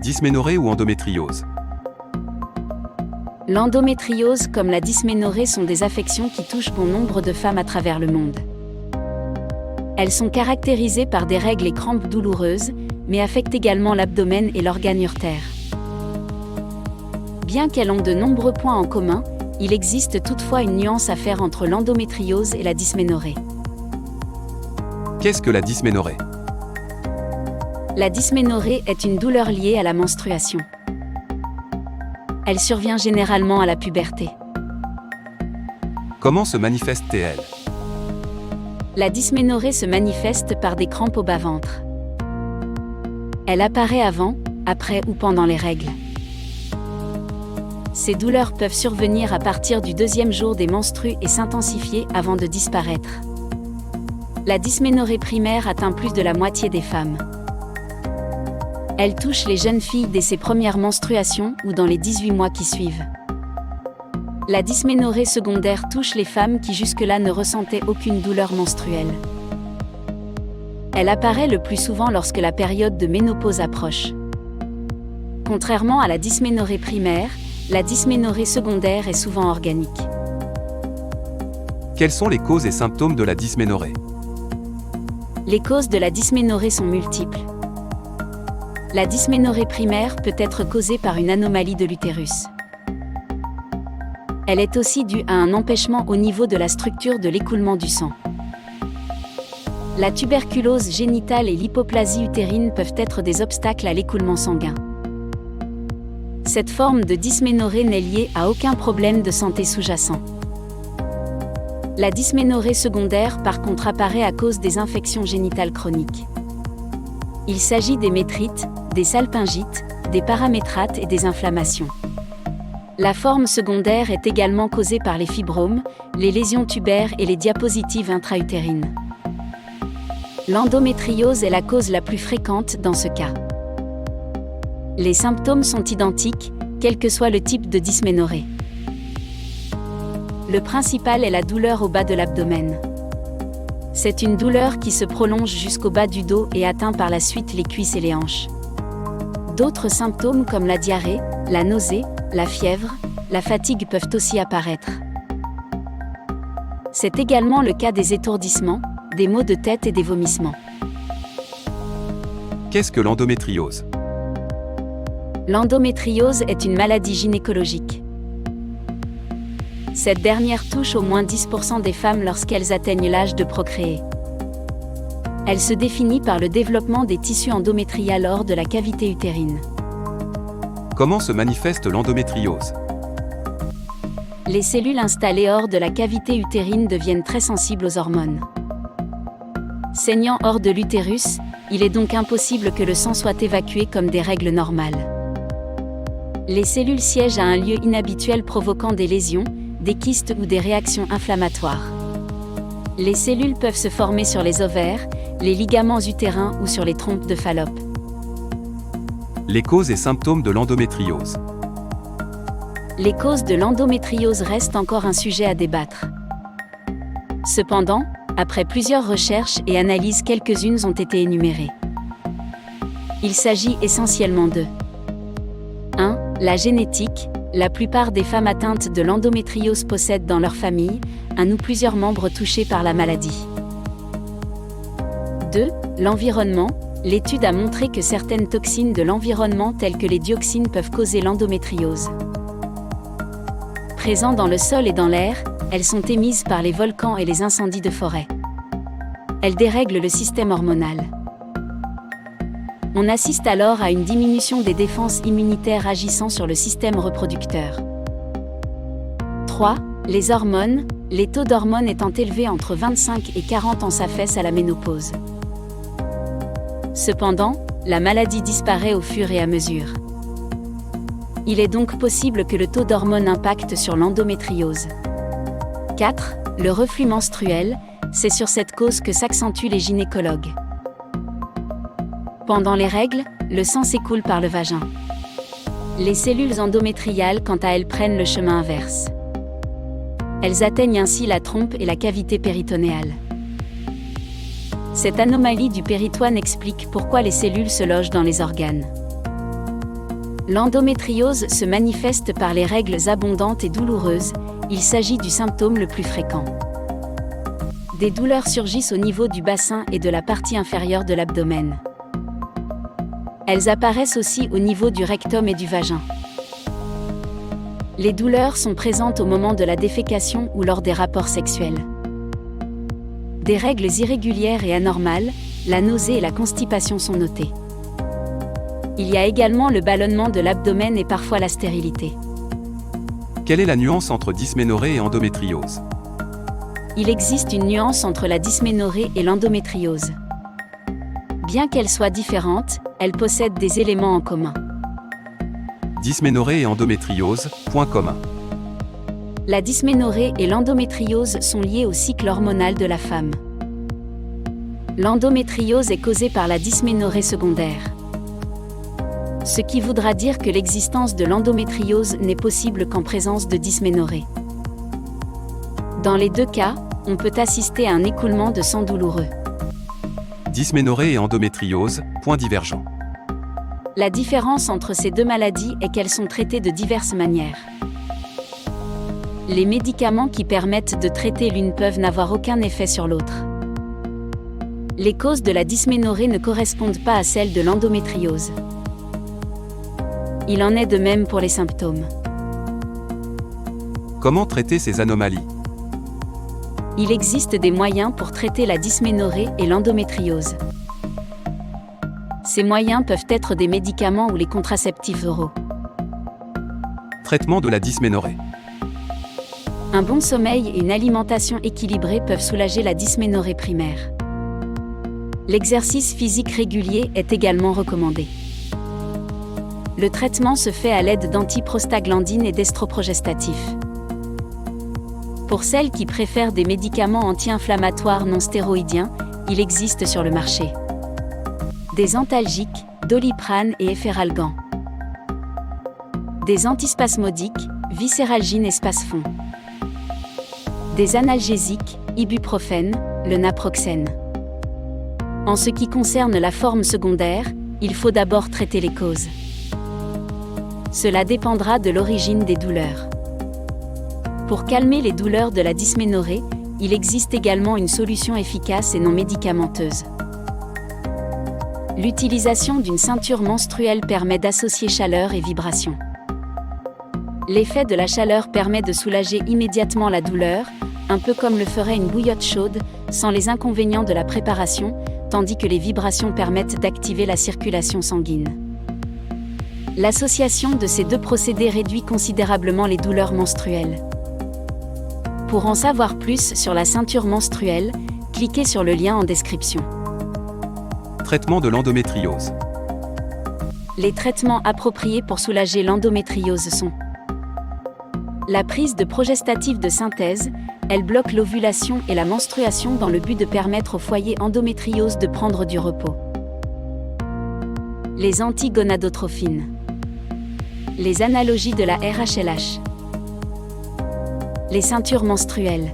dysménorrhée ou endométriose? L'endométriose comme la dysménorrhée sont des affections qui touchent bon nombre de femmes à travers le monde. Elles sont caractérisées par des règles et crampes douloureuses, mais affectent également l'abdomen et l'organe urtère. Bien qu'elles ont de nombreux points en commun, il existe toutefois une nuance à faire entre l'endométriose et la dysménorrhée. Qu'est-ce que la dysménorrhée? La dysménorrhée est une douleur liée à la menstruation. Elle survient généralement à la puberté. Comment se manifeste-t-elle? La dysménorrhée se manifeste par des crampes au bas-ventre. Elle apparaît avant, après ou pendant les règles. Ces douleurs peuvent survenir à partir du 2e jour des menstrues et s'intensifier avant de disparaître. La dysménorrhée primaire atteint plus de la moitié des femmes. Elle touche les jeunes filles dès ses premières menstruations ou dans les 18 mois qui suivent. La dysménorrhée secondaire touche les femmes qui jusque-là ne ressentaient aucune douleur menstruelle. Elle apparaît le plus souvent lorsque la période de ménopause approche. Contrairement à la dysménorrhée primaire, la dysménorrhée secondaire est souvent organique. Quelles sont les causes et symptômes de la dysménorrhée? Les causes de la dysménorrhée sont multiples. La dysménorrhée primaire peut être causée par une anomalie de l'utérus. Elle est aussi due à un empêchement au niveau de la structure de l'écoulement du sang. La tuberculose génitale et l'hypoplasie utérine peuvent être des obstacles à l'écoulement sanguin. Cette forme de dysménorrhée n'est liée à aucun problème de santé sous-jacent. La dysménorrhée secondaire par contre apparaît à cause des infections génitales chroniques. Il s'agit des métrites, des salpingites, des paramétrates et des inflammations. La forme secondaire est également causée par les fibromes, les lésions tubaires et les diapositives intra-utérines. L'endométriose est la cause la plus fréquente dans ce cas. Les symptômes sont identiques, quel que soit le type de dysménorrhée. Le principal est la douleur au bas de l'abdomen. C'est une douleur qui se prolonge jusqu'au bas du dos et atteint par la suite les cuisses et les hanches. D'autres symptômes comme la diarrhée, la nausée, la fièvre, la fatigue peuvent aussi apparaître. C'est également le cas des étourdissements, des maux de tête et des vomissements. Qu'est-ce que l'endométriose? L'endométriose est une maladie gynécologique. Cette dernière touche au moins 10% des femmes lorsqu'elles atteignent l'âge de procréer. Elle se définit par le développement des tissus endométriales hors de la cavité utérine. Comment se manifeste l'endométriose? Les cellules installées hors de la cavité utérine deviennent très sensibles aux hormones. Saignant hors de l'utérus, il est donc impossible que le sang soit évacué comme des règles normales. Les cellules siègent à un lieu inhabituel provoquant des lésions, des kystes ou des réactions inflammatoires. Les cellules peuvent se former sur les ovaires, les ligaments utérins ou sur les trompes de Fallope. Les causes et symptômes de l'endométriose. Les causes de l'endométriose restent encore un sujet à débattre. Cependant, après plusieurs recherches et analyses, quelques-unes ont été énumérées. Il s'agit essentiellement de 1. La génétique. La plupart des femmes atteintes de l'endométriose possèdent dans leur famille un ou plusieurs membres touchés par la maladie. 2. L'environnement. L'étude a montré que certaines toxines de l'environnement telles que les dioxines peuvent causer l'endométriose. Présentes dans le sol et dans l'air, elles sont émises par les volcans et les incendies de forêt. Elles dérèglent le système hormonal. On assiste alors à une diminution des défenses immunitaires agissant sur le système reproducteur. 3. Les hormones. Les taux d'hormones étant élevés entre 25 et 40 ans s'affaissent à la ménopause. Cependant, la maladie disparaît au fur et à mesure. Il est donc possible que le taux d'hormones impacte sur l'endométriose. 4. Le reflux menstruel. C'est sur cette cause que s'accentuent les gynécologues. Pendant les règles, le sang s'écoule par le vagin. Les cellules endométriales, quant à elles, prennent le chemin inverse. Elles atteignent ainsi la trompe et la cavité péritonéale. Cette anomalie du péritoine explique pourquoi les cellules se logent dans les organes. L'endométriose se manifeste par les règles abondantes et douloureuses, il s'agit du symptôme le plus fréquent. Des douleurs surgissent au niveau du bassin et de la partie inférieure de l'abdomen. Elles apparaissent aussi au niveau du rectum et du vagin. Les douleurs sont présentes au moment de la défécation ou lors des rapports sexuels. Des règles irrégulières et anormales, la nausée et la constipation sont notées. Il y a également le ballonnement de l'abdomen et parfois la stérilité. Quelle est la nuance entre dysménorrhée et endométriose? Il existe une nuance entre la dysménorrhée et l'endométriose. Bien qu'elles soient différentes, elles possèdent des éléments en commun. Dysménorrhée et endométriose, point commun. La dysménorrhée et l'endométriose sont liées au cycle hormonal de la femme. L'endométriose est causée par la dysménorrhée secondaire. Ce qui voudra dire que l'existence de l'endométriose n'est possible qu'en présence de dysménorrhée. Dans les deux cas, on peut assister à un écoulement de sang douloureux. Dysménorrhée et endométriose, point divergent. La différence entre ces deux maladies est qu'elles sont traitées de diverses manières. Les médicaments qui permettent de traiter l'une peuvent n'avoir aucun effet sur l'autre. Les causes de la dysménorrhée ne correspondent pas à celles de l'endométriose. Il en est de même pour les symptômes. Comment traiter ces anomalies? Il existe des moyens pour traiter la dysménorrhée et l'endométriose. Ces moyens peuvent être des médicaments ou les contraceptifs oraux. Traitement de la dysménorrhée. Un bon sommeil et une alimentation équilibrée peuvent soulager la dysménorrhée primaire. L'exercice physique régulier est également recommandé. Le traitement se fait à l'aide d'antiprostaglandines et d'estroprogestatifs. Pour celles qui préfèrent des médicaments anti-inflammatoires non stéroïdiens, il existe sur le marché des antalgiques, Doliprane et Efferalgan. Des antispasmodiques, Visceralgine et Spasfon. Des analgésiques, Ibuprofène, le naproxène. En ce qui concerne la forme secondaire, il faut d'abord traiter les causes. Cela dépendra de l'origine des douleurs. Pour calmer les douleurs de la dysménorrhée, il existe également une solution efficace et non médicamenteuse. L'utilisation d'une ceinture menstruelle permet d'associer chaleur et vibration. L'effet de la chaleur permet de soulager immédiatement la douleur, un peu comme le ferait une bouillotte chaude, sans les inconvénients de la préparation, tandis que les vibrations permettent d'activer la circulation sanguine. L'association de ces deux procédés réduit considérablement les douleurs menstruelles. Pour en savoir plus sur la ceinture menstruelle, cliquez sur le lien en description. Traitement de l'endométriose. Les traitements appropriés pour soulager l'endométriose sont la prise de progestatifs de synthèse, elle bloque l'ovulation et la menstruation dans le but de permettre au foyer endométriose de prendre du repos. Les antigonadotrophines. Les analogies de la RHLH. Les ceintures menstruelles.